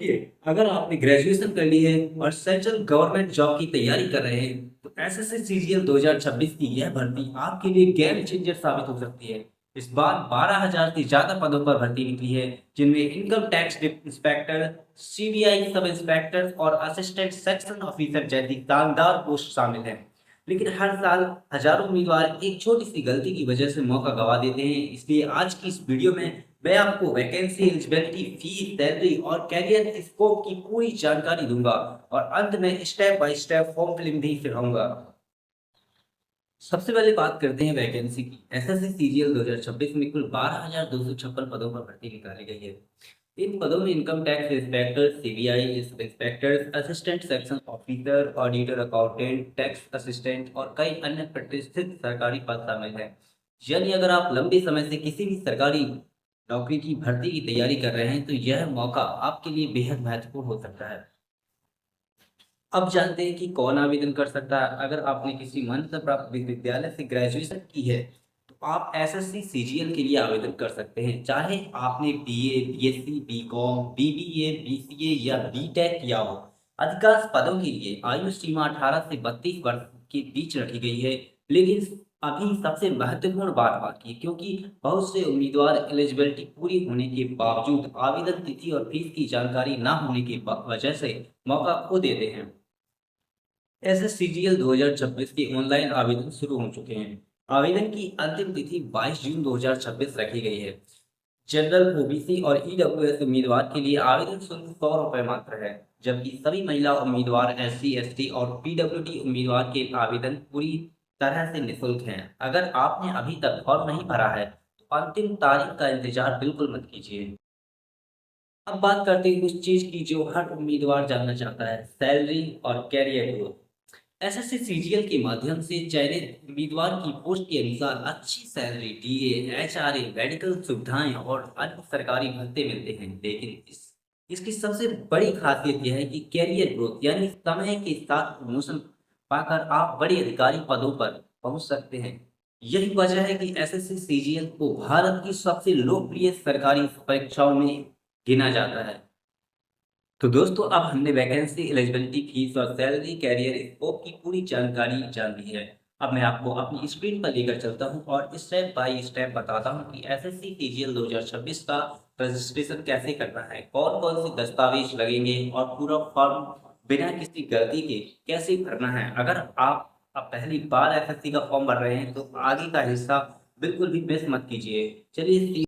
देखिए, अगर आपने ग्रेजुएशन कर ली है और सेंट्रल गवर्नमेंट जॉब की तैयारी कर रहे हैं, तो एसएससी सीजीएल 2026 की यह भर्ती आपके लिए गेम चेंजर साबित हो सकती है। इस बार 12,000 से ज़्यादा पदों पर भर्ती निकली है, जिनमें income tax inspector, CBI sub inspector और असिस्टेंट सेक्शन ऑफिसर जैसी शानदार पोस्ट शामिल हैं। लेकिन हर साल हजारों उम्मीदवार एक छोटी सी गलती की वजह से मौका गवा देते हैं। इसलिए आज की इस वीडियो में मैं आपको वैकेंसी, एलिजिबिलिटी, फीस, सैलरी और कैरियर स्कोप की पूरी जानकारी दूंगा और अंत में step by step form filling भी सिखाऊंगा। सबसे पहले बात करते हैं वैकेंसी की। एसएससी सीजीएल 2026 में कुल 12,256 पदों पर भर्ती निकाली गई है। इन पदों में income tax inspector, CBI sub inspector, assistant section officer, auditor, accountant, tax assistant और कई अन्य प्रतिष्ठित सरकारी पद शामिल हैं। यानी अगर आप लंबे समय से किसी भी सरकारी नौकरी की भर्ती की तैयारी कर रहे हैं, तो यह मौका आपके लिए बेहद महत्वपूर्ण हो सकता है। अब जानते हैं कि कौन आवेदन कर सकता है। अगर आपने किसी मान्यता प्राप्त विश्वविद्यालय से ग्रेजुएशन की है, तो आप एसएससी सीजीएल के लिए आवेदन कर सकते हैं। चाहे आपने BA, BSc, BCom, BBA, BCA या बीटेक किया हो। अधिकांश पदों के लिए आयु सीमा 18 से 32 वर्ष के बीच रखी गई है। लेकिन अभी सबसे महत्वपूर्ण बात बाकी है, क्योंकि बहुत से उम्मीदवार एलिजिबिलिटी पूरी होने के बावजूद आवेदन तिथि और फीस की जानकारी न होने की वजह से मौका खो देते हैं। एसएससीजीएल 2026 के ऑनलाइन आवेदन शुरू हो चुके हैं। आवेदन की अंतिम तिथि 22 जून 2026 रखी गई है। जनरल, ओबीसी और ईडब्ल्यूएस उम्मीदवार के लिए आवेदन शुल्क 100 रुपये मात्र है, जबकि सभी महिला उम्मीदवार, एससी, एसटी और पीडब्ल्यूडी उम्मीदवार के आवेदन पूरी तरह से निःशुल्क हैं। अगर आपने अभी तक फॉर्म नहीं भरा है, तो अंतिम तारीख का इंतजार बिल्कुल मत कीजिए। अब बात करते हैं कुछ चीज की जो हर उम्मीदवार जानना चाहता है, सैलरी और कैरियर ग्रोथ। एसएससी सीजीएल के माध्यम से चयनित उम्मीदवार की पोस्ट के अनुसार अच्छी सैलरी, डीए, एचआरए, मेडिकल सुविधाएं और अन्य सरकारी भत्ते मिलते हैं। लेकिन इसकी सबसे बड़ी खासियत यह है कि कैरियर ग्रोथ, यानी समय के साथ प्रमोशन पाकर आप बड़े अधिकारी पदों पर पहुंच सकते हैं। यही वजह है कि एसएससी सीजीएल को भारत की सबसे लोकप्रिय सरकारी परीक्षाओं में गिना जाता है। तो दोस्तों, अब हमने वैकेंसी, एलिजिबिलिटी, फीस और सैलरी, कैरियर स्कोप की पूरी जानकारी जान ली है। अब मैं आपको अपनी स्क्रीन पर लेकर चलता हूं और स्टेप बाय स्टेप बताता हूं कि एसएससी सीजीएल 2026 का रजिस्ट्रेशन कैसे करना है, कौन-कौन से दस्तावेज लगेंगे और पूरा फॉर्म बिना किसी गलती के कैसे भरना है। अगर आप अब पहली बार एसएससी का फॉर्म भर रहे हैं, तो आगे का हिस्सा बिल्कुल भी मिस मत कीजिए। चलिए